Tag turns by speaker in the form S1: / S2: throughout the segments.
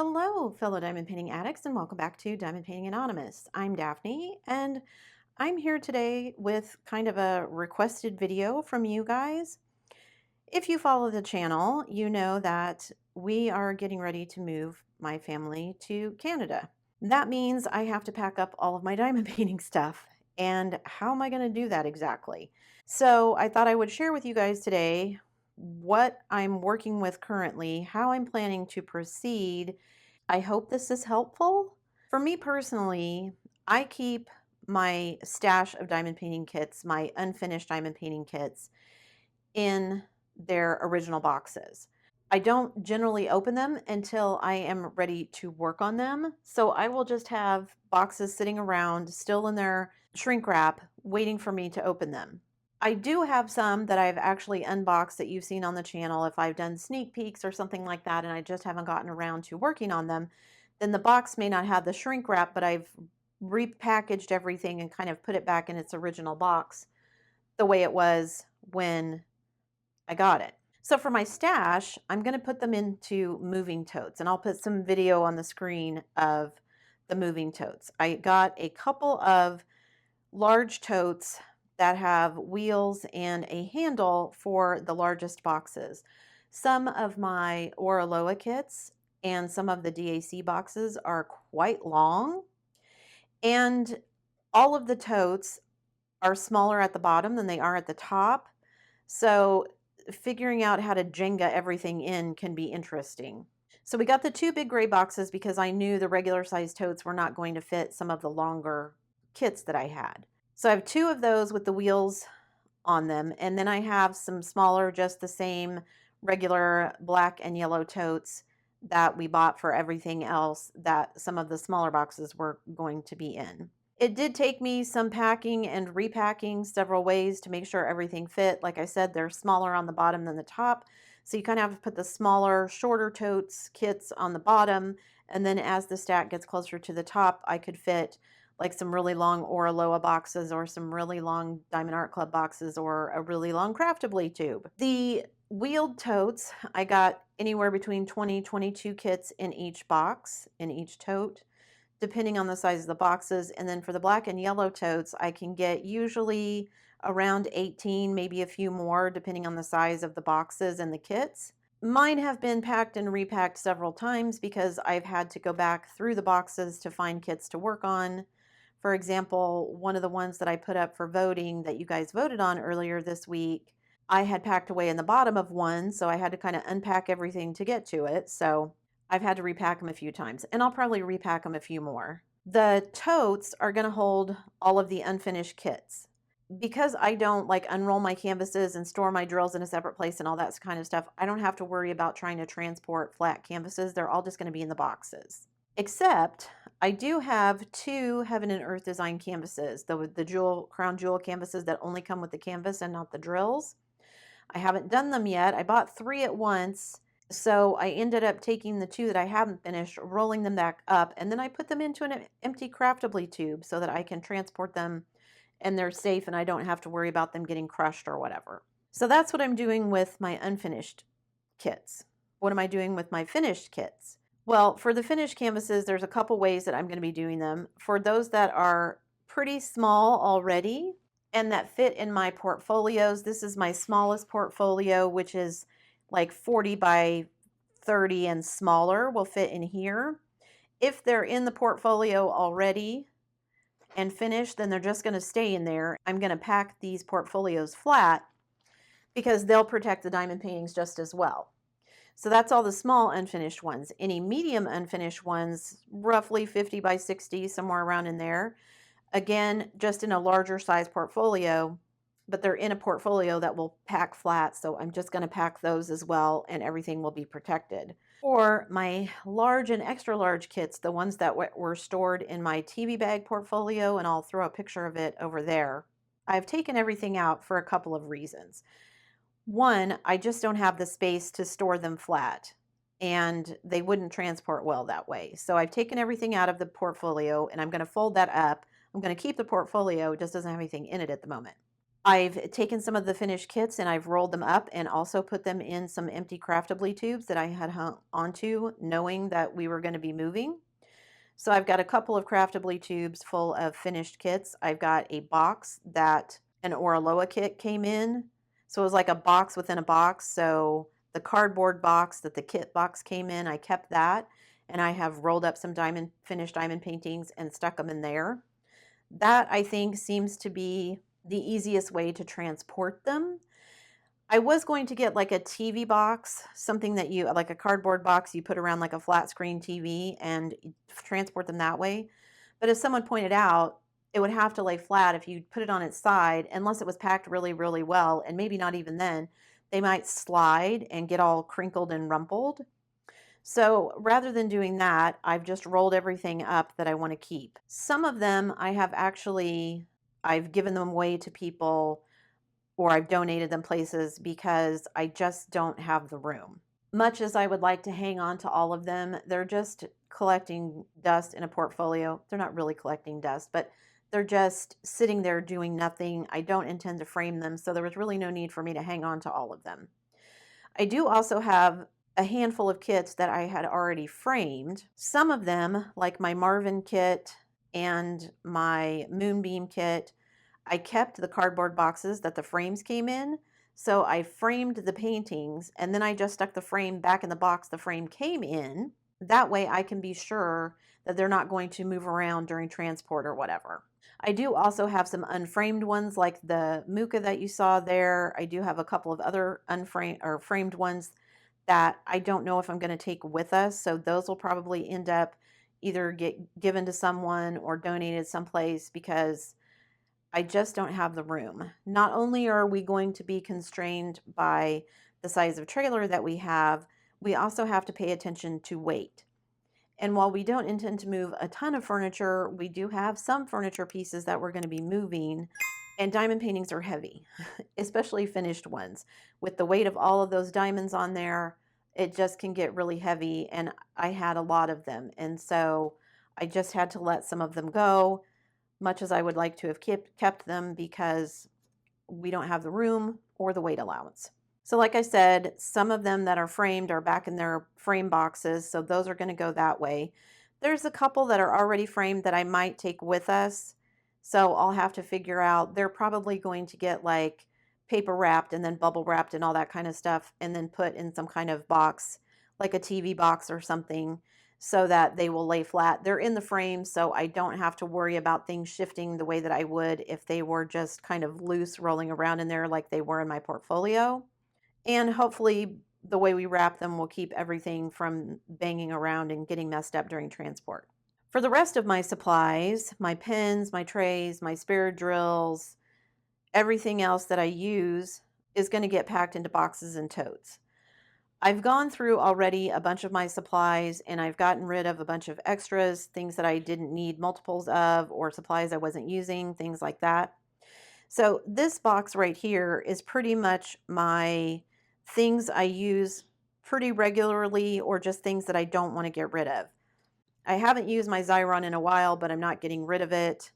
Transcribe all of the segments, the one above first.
S1: Hello, fellow diamond painting addicts, and welcome back to Diamond Painting Anonymous. I'm Daphne, and I'm here today with kind of a requested video from you guys. If you follow the channel, you know that we are getting ready to move my family to Canada. That means I have to pack up all of my diamond painting stuff. And how am I going to do that exactly? So I thought I would share with you guys today what I'm working with currently, how I'm planning to proceed. I hope this is helpful. For me personally, I keep my stash of diamond painting kits, my unfinished diamond painting kits, in their original boxes. I don't generally open them until I am ready to work on them. So I will just have boxes sitting around still in their shrink wrap waiting for me to open them. I do have some that I've actually unboxed that you've seen on the channel if I've done sneak peeks or something like that and I just haven't gotten around to working on them. Then the box may not have the shrink wrap, but I've repackaged everything and kind of put it back in its original box the way it was when I got it. So for my stash, I'm going to put them into moving totes, and I'll put some video on the screen of the moving totes. I got a couple of large totes that have wheels and a handle for the largest boxes. Some of my Oraloa kits and some of the DAC boxes are quite long, and all of the totes are smaller at the bottom than they are at the top. So figuring out how to Jenga everything in can be interesting. So we got the two big gray boxes because I knew the regular size totes were not going to fit some of the longer kits that I had. So I have two of those with the wheels on them, and then I have some smaller, just the same regular black and yellow totes that we bought for everything else that some of the smaller boxes were going to be in. It did take me some packing and repacking several ways to make sure everything fit. Like I said, they're smaller on the bottom than the top. So you kind of have to put the smaller, shorter totes kits on the bottom. And then as the stack gets closer to the top, I could fit like some really long Oraloa boxes or some really long Diamond Art Club boxes or a really long Craftably tube. The wheeled totes, I got anywhere between 22 kits in each box, in each tote, depending on the size of the boxes. And then for the black and yellow totes, I can get usually around 18, maybe a few more, depending on the size of the boxes and the kits. Mine have been packed and repacked several times because I've had to go back through the boxes to find kits to work on. For example, one of the ones that I put up for voting that you guys voted on earlier this week, I had packed away in the bottom of one, so I had to kind of unpack everything to get to it. So I've had to repack them a few times, and I'll probably repack them a few more. The totes are going to hold all of the unfinished kits. Because I don't like unroll my canvases and store my drills in a separate place and all that kind of stuff, I don't have to worry about trying to transport flat canvases. They're all just going to be in the boxes. Except I do have two Heaven and Earth design canvases, the crown jewel canvases that only come with the canvas and not the drills. I haven't done them yet. I bought 3 at once. So I ended up taking the 2 that I haven't finished, rolling them back up, and then I put them into an empty Craftably tube so that I can transport them and they're safe and I don't have to worry about them getting crushed or whatever. So that's what I'm doing with my unfinished kits. What am I doing with my finished kits? Well, for the finished canvases, there's a couple ways that I'm going to be doing them. For those that are pretty small already and that fit in my portfolios, this is my smallest portfolio, which is like 40 by 30 and smaller will fit in here. If they're in the portfolio already and finished, then they're just going to stay in there. I'm going to pack these portfolios flat because they'll protect the diamond paintings just as well. So that's all the small unfinished ones. Any medium unfinished ones, roughly 50 by 60, somewhere around in there. Again, just in a larger size portfolio, but they're in a portfolio that will pack flat. So I'm just going to pack those as well and everything will be protected. For my large and extra large kits, the ones that were stored in my TV bag portfolio, and I'll throw a picture of it over there, I've taken everything out for a couple of reasons. One, I just don't have the space to store them flat, and they wouldn't transport well that way. So I've taken everything out of the portfolio, and I'm going to fold that up. I'm going to keep the portfolio, it just doesn't have anything in it at the moment. I've taken some of the finished kits and I've rolled them up and also put them in some empty craftably tubes that I had hung onto, knowing that we were going to be moving. So I've got a couple of craftably tubes full of finished kits. I've got a box that an Oraloa kit came in. So it was like a box within a box. So the cardboard box that the kit box came in, I kept that. And I have rolled up some finished diamond paintings and stuck them in there. That, I think, seems to be the easiest way to transport them. I was going to get like a TV box, something that you, like a cardboard box you put around like a flat screen TV and transport them that way. But as someone pointed out, it would have to lay flat if you put it on its side, unless it was packed really, really well. And maybe not even then, they might slide and get all crinkled and rumpled. So rather than doing that, I've just rolled everything up that I want to keep. Some of them I've given them away to people, or I've donated them places because I just don't have the room. Much as I would like to hang on to all of them, they're just collecting dust in a portfolio. They're not really collecting dust, but they're just sitting there doing nothing. I don't intend to frame them, so there was really no need for me to hang on to all of them. I do also have a handful of kits that I had already framed. Some of them, like my Marvin kit and my Moonbeam kit, I kept the cardboard boxes that the frames came in. So I framed the paintings and then I just stuck the frame back in the box the frame came in. That way I can be sure that they're not going to move around during transport or whatever. I do also have some unframed ones like the Muka that you saw there. I do have a couple of other unframed or framed ones that I don't know if I'm going to take with us. So those will probably end up either get given to someone or donated someplace because I just don't have the room. Not only are we going to be constrained by the size of trailer that we have, we also have to pay attention to weight. And while we don't intend to move a ton of furniture, we do have some furniture pieces that we're going to be moving. And diamond paintings are heavy, especially finished ones. With the weight of all of those diamonds on there, it just can get really heavy. And I had a lot of them. And so I just had to let some of them go, much as I would like to have kept them because we don't have the room or the weight allowance. So like I said, some of them that are framed are back in their frame boxes, so those are going to go that way. There's a couple that are already framed that I might take with us, so I'll have to figure out. They're probably going to get like paper wrapped and then bubble wrapped and all that kind of stuff, and then put in some kind of box, like a TV box or something, so that they will lay flat. They're in the frame, so I don't have to worry about things shifting the way that I would if they were just kind of loose rolling around in there like they were in my portfolio. And hopefully the way we wrap them will keep everything from banging around and getting messed up during transport. For the rest of my supplies, my pens, my trays, my spare drills, everything else that I use is going to get packed into boxes and totes. I've gone through already a bunch of my supplies and I've gotten rid of a bunch of extras, things that I didn't need multiples of, or supplies I wasn't using, things like that. So this box right here is pretty much my things I use pretty regularly, or just things that I don't want to get rid of. I haven't used my Xyron in a while, but I'm not getting rid of it.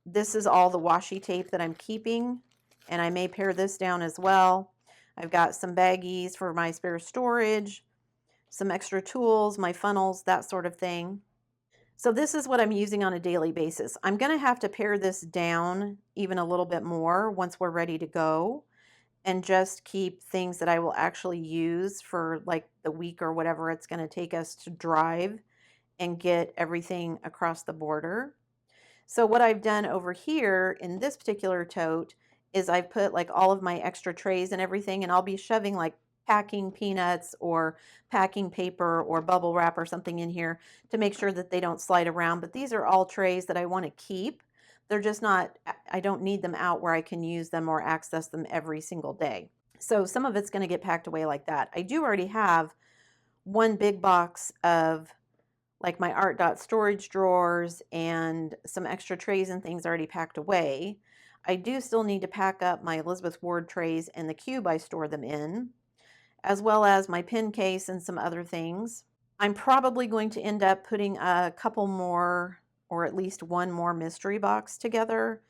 S1: This is all the washi tape that I'm keeping, and I may pare this down as well. I've got some baggies for my spare storage, some extra tools, my funnels, that sort of thing. So this is what I'm using on a daily basis. I'm going to have to pare this down even a little bit more once we're ready to go, and just keep things that I will actually use for like the week or whatever it's going to take us to drive and get everything across the border. So what I've done over here in this particular tote is I've put like all of my extra trays and everything, and I'll be shoving like packing peanuts or packing paper or bubble wrap or something in here to make sure that they don't slide around. But these are all trays that I want to keep. They're just not, I don't need them out where I can use them or access them every single day. So some of it's going to get packed away like that. I do already have one big box of like my art dot storage drawers and some extra trays and things already packed away. I do still need to pack up my Elizabeth Ward trays and the cube I store them in, as well as my pen case and some other things. I'm probably going to end up putting a couple more, or at least one more mystery box together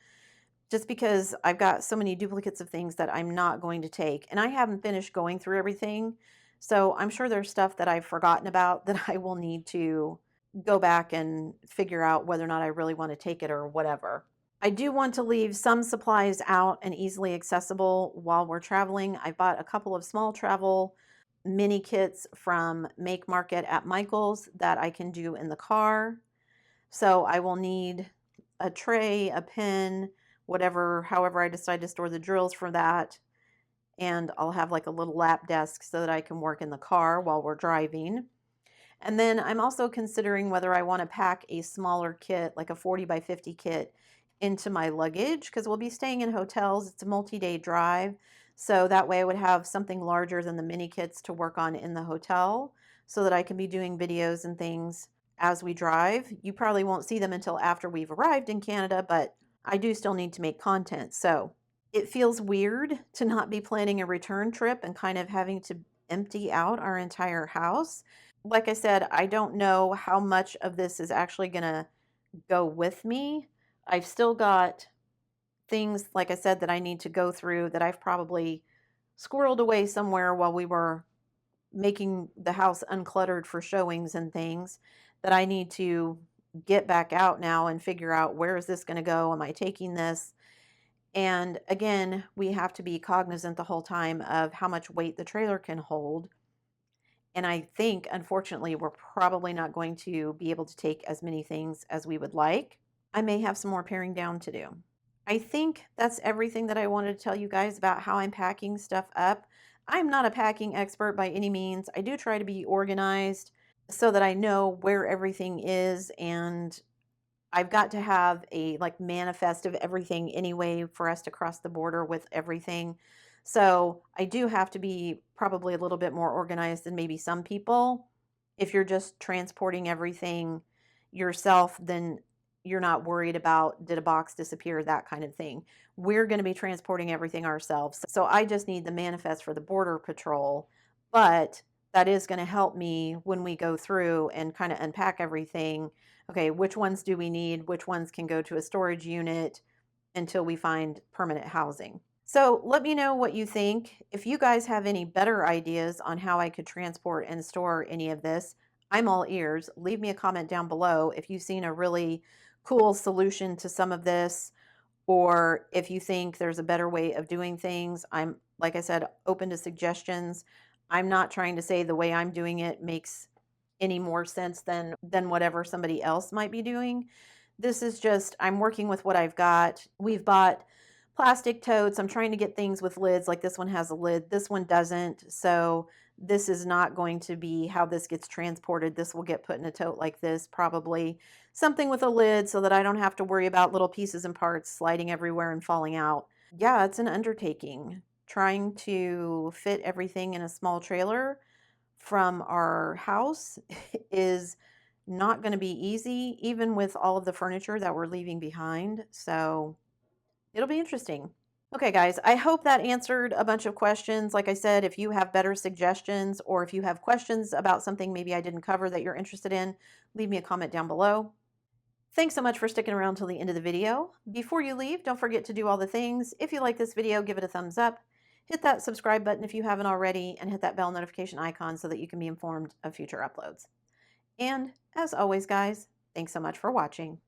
S1: just because I've got so many duplicates of things that I'm not going to take. And I haven't finished going through everything. So I'm sure there's stuff that I've forgotten about that I will need to go back and figure out whether or not I really want to take it or whatever. I do want to leave some supplies out and easily accessible while we're traveling. I bought a couple of small travel mini kits from Make Market at Michael's that I can do in the car. So I will need a tray, a pen, whatever, however I decide to store the drills for that. And I'll have like a little lap desk so that I can work in the car while we're driving. And then I'm also considering whether I want to pack a smaller kit, like a 40 by 50 kit, into my luggage because we'll be staying in hotels. It's a multi-day drive. So that way I would have something larger than the mini kits to work on in the hotel so that I can be doing videos and things as we drive. You probably won't see them until after we've arrived in Canada, but I do still need to make content. So it feels weird to not be planning a return trip and kind of having to empty out our entire house. Like I said, I don't know how much of this is actually going to go with me. I've still got things, like I said, that I need to go through that I've probably squirreled away somewhere while we were making the house uncluttered for showings and things that I need to get back out now and figure out where is this going to go? Am I taking this? And again, we have to be cognizant the whole time of how much weight the trailer can hold. And I think, unfortunately, we're probably not going to be able to take as many things as we would like. I may have some more paring down to do. I think that's everything that I wanted to tell you guys about how I'm packing stuff up. I'm not a packing expert by any means. I do try to be organized so that I know where everything is, and I've got to have a like manifest of everything anyway for us to cross the border with everything. So I do have to be probably a little bit more organized than maybe some people. If you're just transporting everything yourself, then you're not worried about did a box disappear, that kind of thing. We're going to be transporting everything ourselves. So I just need the manifest for the Border Patrol, but that is going to help me when we go through and kind of unpack everything. Okay, which ones do we need? Which ones can go to a storage unit until we find permanent housing? So let me know what you think. If you guys have any better ideas on how I could transport and store any of this, I'm all ears. Leave me a comment down below if you've seen a really cool solution to some of this, or if you think there's a better way of doing things. I'm, like I said, open to suggestions. I'm not trying to say the way I'm doing it makes any more sense than whatever somebody else might be doing. This is just, I'm working with what I've got. We've bought plastic totes. I'm trying to get things with lids, like this one has a lid, this one doesn't. So this is not going to be how this gets transported. This will get put in a tote like this, probably something with a lid so that I don't have to worry about little pieces and parts sliding everywhere and falling out. Yeah, it's an undertaking trying to fit everything in a small trailer from our house is not going to be easy, even with all of the furniture that we're leaving behind. So it'll be interesting. Okay, guys, I hope that answered a bunch of questions. Like I said, if you have better suggestions or if you have questions about something maybe I didn't cover that you're interested in, leave me a comment down below. Thanks so much for sticking around till the end of the video. Before you leave, don't forget to do all the things. If you like this video, give it a thumbs up. Hit that subscribe button if you haven't already, and hit that bell notification icon so that you can be informed of future uploads. And as always, guys, thanks so much for watching.